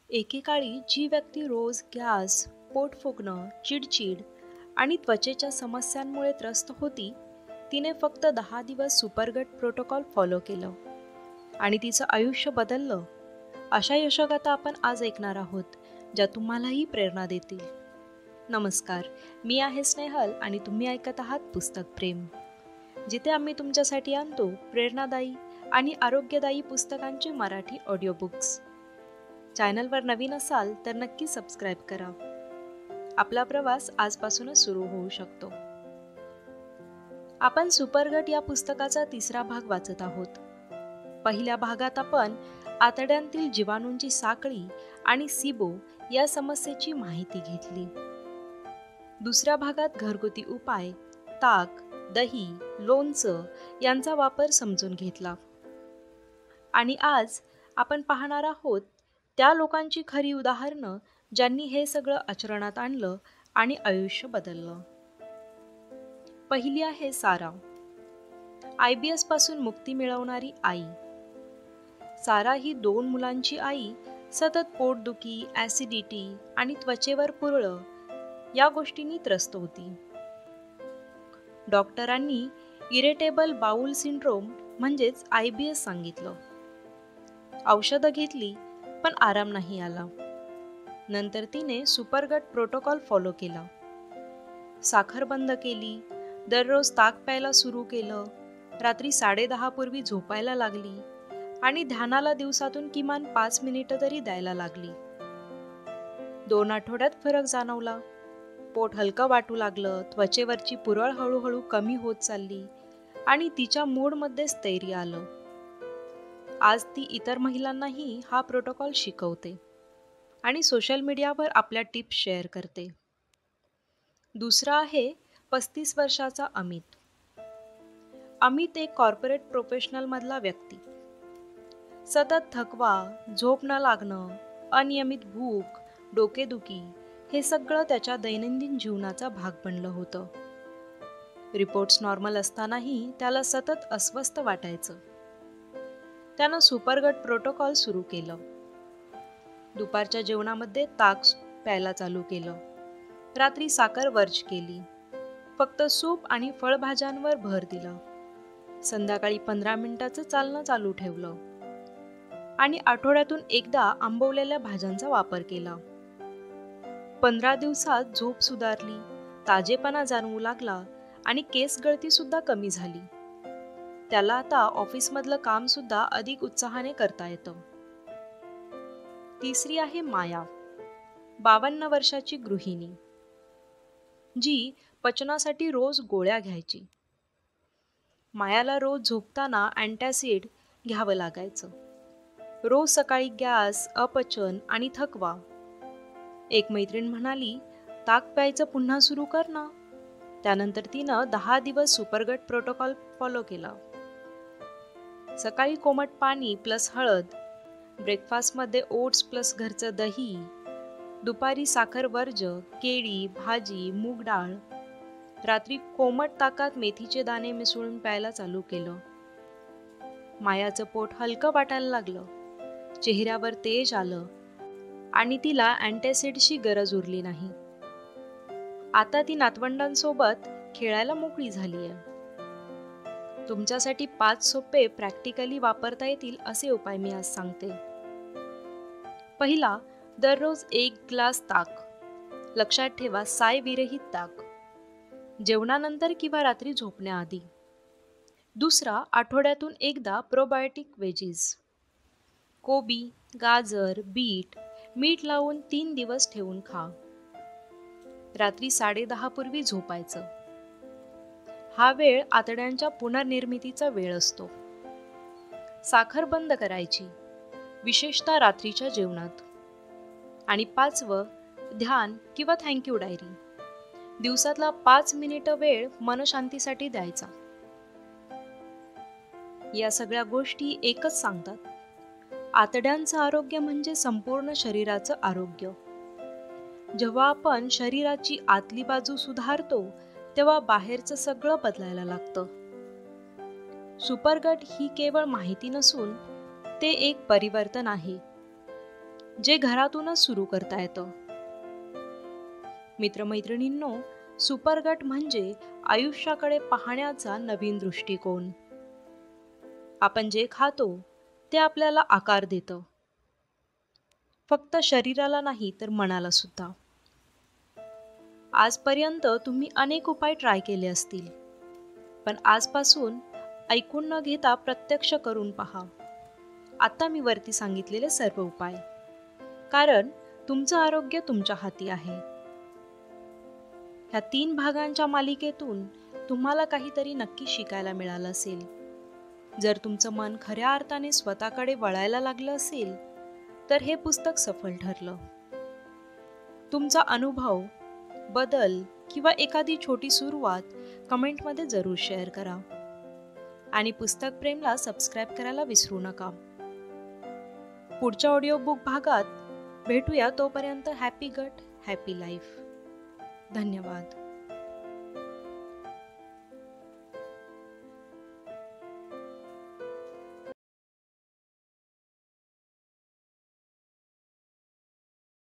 एकेकाळी जी व्यक्ती रोज गॅस, पोट फुगणं, चिडचिड आणि त्वचेच्या समस्यांमुळे त्रस्त होती, तिने फक्त 10 दिवस सुपरगट प्रोटोकॉल फॉलो केलं आणि तिचं आयुष्य बदललं. अशा यशोगाथा आपण आज ऐकणार आहोत, ज्या तुम्हालाही प्रेरणा देतील. नमस्कार, मी आहे स्नेहल आणि तुम्ही ऐकत आहात पुस्तक प्रेम, जिथे आम्ही तुमच्यासाठी आणतो प्रेरणादायी आणि आरोग्यदायी पुस्तकांचे मराठी ऑडिओ बुक्स. चॅनलवर नवीन असाल तर नक्की सबस्क्राईब करा. आपला प्रवास आजपासूनच सुरू होऊ शकतो. आपण सुपरगट या पुस्तकाचा 3रा भाग वाचत आहोत. पहिल्या भागात आपण आतड्यांतील जीवाणूंची साखळी आणि सिबो या समस्येची माहिती घेतली. दुसऱ्या भागात घरगुती उपाय, ताक, दही, लोणचं यांचा वापर समजून घेतला. आणि आज आपण पाहणार आहोत त्या लोकांची खरी उदाहरणं ज्यांनी हे सगळं आचरणात आणलं आणि आयुष्य बदललं. पहिली आहे सारा, IBS पासून मुक्ती मिळवणारी आई. सारा ही 2 मुलांची आई सतत पोटदुखी, ॲसिडिटी आणि त्वचेवर पुरळ या गोष्टींनी त्रस्त होती. डॉक्टरांनी इरिटेबल बाउल सिंड्रोम म्हणजेच IBS सांगितलं. औषधं घेतली पण आराम नाही आला. नंतर तिने सुपरगट प्रोटोकॉल फॉलो केला. साखर बंद केली, दररोज ताक प्यायला सुरू केलं, रात्री 10:30 पूर्वी झोपायला लागली आणि ध्यानाला दिवसातून किमान 5 मिनिटं तरी द्यायला लागली. 2 आठवड्यात फरक जाणवला. पोट हलकं वाटू लागलं, त्वचेवरची पुरळ हळूहळू कमी होत चालली आणि तिच्या मूडमध्ये स्थैर्य आलं. आज ती इतर महिलांनाही हा प्रोटोकॉल शिकवते आणि सोशल मीडियावर आपल्या टिप्स शेअर करते. दुसरा आहे 35 वर्षाचा अमित. अमित एक कॉर्पोरेट प्रोफेशनलमधला व्यक्ती. सतत थकवा, झोप न लागणं, अनियमित भूक, डोकेदुखी हे सगळं त्याच्या दैनंदिन जीवनाचा भाग बनलं होतं. रिपोर्ट्स नॉर्मल असतानाही त्याला सतत अस्वस्थ वाटायचं. त्यानं सुपरगट प्रोटोकॉल सुरू केलं. दुपारच्या जेवणामध्ये ताक प्यायला चालू केलं. रात्री साखर वर्ज केली. फक्त सूप आणि फळभाज्यांवर भर दिला. संध्याकाळी 15 मिनिटाचं चालणं चालू ठेवलं आणि आठवड्यातून एकदा आंबवलेल्या भाज्यांचा वापर केला. 15 दिवसात झोप सुधारली, ताजेपणा जाणवू लागला आणि केस गळती सुद्धा कमी झाली. त्याला आता ऑफिसमधलं काम सुद्धा अधिक उत्साहाने करता येतं. तिसरी आहे माया, 52 वर्षाची गृहिणी, जी पचनासाठी रोज गोळ्या घ्यायची. मायाला रोज झोपताना अँटॅसिड घ्यावं लागायचं. रोज सकाळी गॅस, अपचन आणि थकवा. एक मैत्रीण म्हणाली, ताक प्यायचं पुन्हा सुरू कर ना. त्यानंतर तिनं 10 दिवस सुपरगट प्रोटोकॉल फॉलो केला. सकाळी कोमट पाणी प्लस हळद, ब्रेकफास्टमध्ये ओट्स प्लस घरचं दही, दुपारी साखर वर्ज, केळी, भाजी, मूग डाळ. रात्री कोमट ताकात मेथीचे दाणे मिसळून प्यायला चालू केलं. मायाचं पोट हलकं वाटायला लागलं, चेहऱ्यावर तेज आलं आणि तिला अँटॅसिडची गरज उरली नाही. आता ती नातवंडांसोबत खेळायला मोकळी झालीय. तुमच्यासाठी 5 सोपे प्रॅक्टिकली वापरता येतील असे उपाय मी आज सांगते. पहिला, दररोज 1 ग्लास ताक. लक्षात ठेवा, साय विरहित ताक, जेवणानंतर किंवा रात्री झोपण्याआधी. दुसरा, आठवड्यातून एकदा प्रोबायोटिक वेजीज, कोबी, गाजर, बीट मीठ लावून 3 दिवस ठेवून खा. रात्री 10:30 पूर्वी झोपायचं. हा वेळ आतड्यांच्या पुनर्निर्मितीचा वेळ असतो. साखर बंद करायची, विशेषतः रात्रीच्या जेवणात. आणि 5वं, ध्यान किंवा थँक्यू डायरी. दिवसातला 5 मिनिटं वेळ मनशांतीसाठी द्यायचा. या सगळ्या गोष्टी एकच सांगतात, आतड्यांचं आरोग्य म्हणजे संपूर्ण शरीराचं आरोग्य. जेव्हा आपण शरीराची आतली बाजू सुधारतो तेव्हा बाहेरचं सगळं बदलायला लागतं. सुपरगट ही केवळ माहिती नसून ते एक परिवर्तन आहे. जे घरातूनच सुरू करता येतं. मित्रमैत्रिणींनो, सुपर गट म्हणजे आयुष्याकडे पाहण्याचा नवीन दृष्टिकोन. आपण जे खातो ते आपल्याला आकार देतं, फक्त शरीराला नाही तर मनाला सुद्धा. आजपर्यंत तुम्ही अनेक उपाय ट्राय केले असतील, पण आजपासून ऐकून न घेता प्रत्यक्ष करून पहा. आता मी वरती सांगितलेले सर्व उपाय, कारण तुमचं आरोग्य तुमच्या हाती आहे. ह्या 3 भागांच्या मालिकेतून तुम्हाला काहीतरी नक्की शिकायला मिळालं असेल. जर तुमचं मन खऱ्या अर्थाने स्वतःकडे वळायला लागलं असेल, तर हे पुस्तक सफल ठरलं. तुमचा अनुभव, बदल किंवा एखादी छोटी सुरुवात कमेंटमध्ये जरूर शेअर करा. आणि पुस्तक प्रेमला सबस्क्राईब करायला विसरू नका. पुढच्या ऑडिओ बुक भागात भेटूया. तोपर्यंत हॅपी गट, हॅपी लाईफ. धन्यवाद.